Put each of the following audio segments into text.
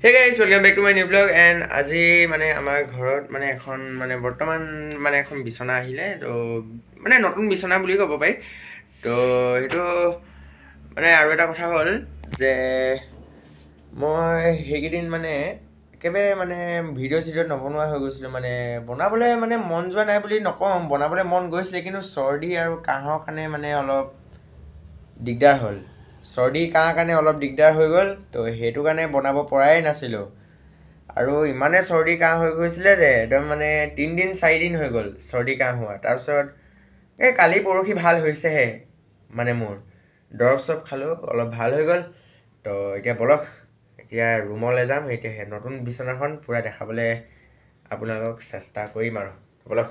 Hey guys, welcome back to my new vlog and আজি মানে আমাৰ ঘৰত মানে এখন মানে বৰ্তমান মানে এখন বিছনা আহিলে তো মানে নতুন বিছনা বুলি ক'ব পাৰি তো সেইটো মানে আৰু এটা কথা হ'ল যে মই সেইকেইদিন মানে একেবাৰে মানে ভিডিঅ' নবনোৱা হৈ গৈছিলোঁ মানে বনাবলৈ মানে মন যোৱা নাই বুলি নকওঁ বনাবলৈ মন গৈছিলে কিন্তু চৰ্দি আৰু কাহৰ কাৰণে মানে অলপ দিগদাৰ হ'ল চৰ্দি কাহ কাৰণে অলপ দিগদাৰ হৈ গ'ল তো সেইটো কাৰণে বনাব পৰাই নাছিলোঁ আৰু ইমানে চৰ্দি কাহ হৈ গৈছিলে যে একদম মানে 3 দিন 4 দিন হৈ গ'ল চৰ্দি কাহ হোৱা তাৰপিছত এই কালি পৰহি ভাল হৈছেহে মানে মোৰ দৰৱ চব খালোঁ অলপ ভাল হৈ গ'ল তো এতিয়া বলক এতিয়া ৰুমলৈ যাম এতিয়া নতুন বিছনাখন পূৰা দেখাবলৈ আপোনালোকক চেষ্টা কৰিম আৰু বলক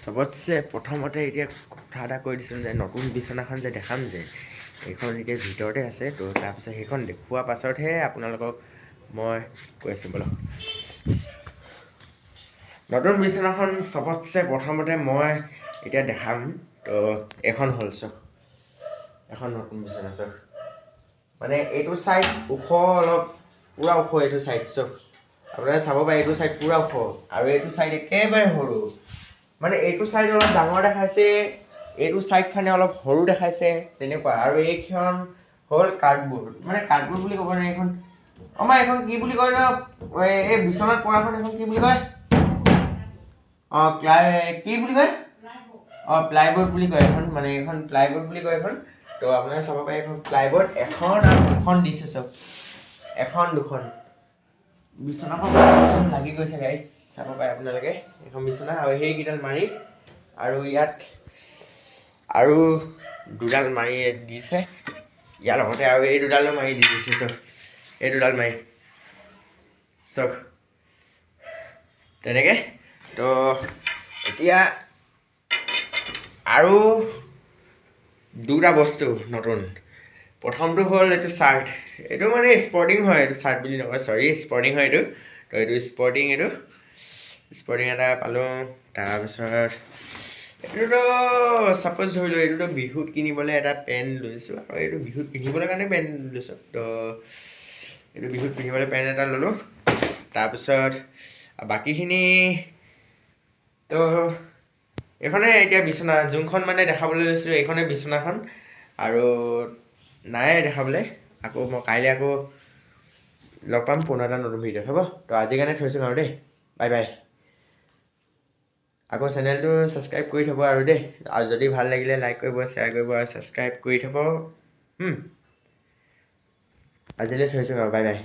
চবতছে প্ৰথমতে এতিয়া কথা এটা কৈ দিছোঁ যে নতুন বিছনাখন যে দেখাম যে এইখন এতিয়া ভিতৰতে আছে তো তাৰপিছত সেইখন দেখুওৱাৰ পাছতহে আপোনালোকক মই কৈ আছোঁ বলক নতুন বিছনাখন চবতছে প্ৰথমতে মই এতিয়া দেখাম তো এখন হ'ল চাওক এখন নতুন বিছনা চাওক মানে এইটো ছাইড ওখ অলপ পূৰা ওখ এইটো ছাইড চাওক আপোনালোকে চাব পাৰে এইটো ছাইড পূৰা ওখ আৰু এইটো ছাইড একেবাৰে সৰু মানে এইটো ছাইড অলপ ডাঙৰ দেখাইছে এইটো ছাইডখনে অলপ সৰু দেখাইছে তেনেকুৱা আৰু এইখন হ'ল কাৰ্ডবোৰ্ড মানে কাৰ্ডবোৰ্ড বুলি ক'ব নোৱাৰি এইখন আমাৰ এইখন কি বুলি কয় ন এই বিচনাত পৰাখন এখন কি বুলি কয় কি বুলি কয় প্লাইবৰ্ড বুলি কয় এখন মানে এইখন প্লাইবৰ্ড বুলি কয় এখন তো আপোনালোকে চাব পাৰে এখন প্লাইবৰ্ড এখন আৰু দুখন দিছে চব এখন দুখন বিচনাখন লাগি গৈছে গাইছ চাব পাৰে আপোনালোকে এখন বিচনা আৰু সেইকেইডাল মাৰি আৰু ইয়াত আৰু দুডাল মাৰি দিছে ইয়াৰ লগতে আৰু এই দুডালো মাৰি দি দিছে চব এই দুডাল মাৰি চব তেনেকৈ তো এতিয়া আৰু দুটা বস্তু নতুন প্ৰথমটো হ'ল এইটো চাৰ্ট এইটো মানে স্পৰ্টিং হয় এইটো চাৰ্ট বুলি নকয় চৰি স্পৰ্টিং হয় এইটো তো এইটো স্পৰ্টিং এটা পালোঁ তাৰপিছত এইটোতো ছাপ'জ ধৰিলোঁ এইটোতো বিহুত কিনিবলৈ এটা পেণ্ট লৈছোঁ আৰু এইটো বিহুত পিন্ধিবলৈ কাৰণে পেণ্ট লৈছোঁ তো এইটো বিহুত পিন্ধিবলৈ পেণ্ট এটা ল'লোঁ তাৰপিছত বাকীখিনি তো এইখনে এতিয়া বিচনা যোনখন মানে দেখাবলৈ লৈছিলোঁ এইখনে বিচনাখন আৰু নাই দেখাবলৈ আকৌ মই কাইলৈ আকৌ লগ পাম পুনৰ এটা নতুন ভিডিঅ'ত হ'ব তো আজিৰ কাৰণে থৈছোঁ আৰু দেই বাই বাই আকৌ চেনেলটো ছাবস্ক্ৰাইব কৰি থ'ব আৰু দেই আৰু যদি ভাল লাগিলে লাইক কৰিব শ্বেয়াৰ কৰিব আৰু ছাবস্ক্ৰাইব কৰি থ'ব আজিলৈ থৈছোঁ আৰু বাই বাই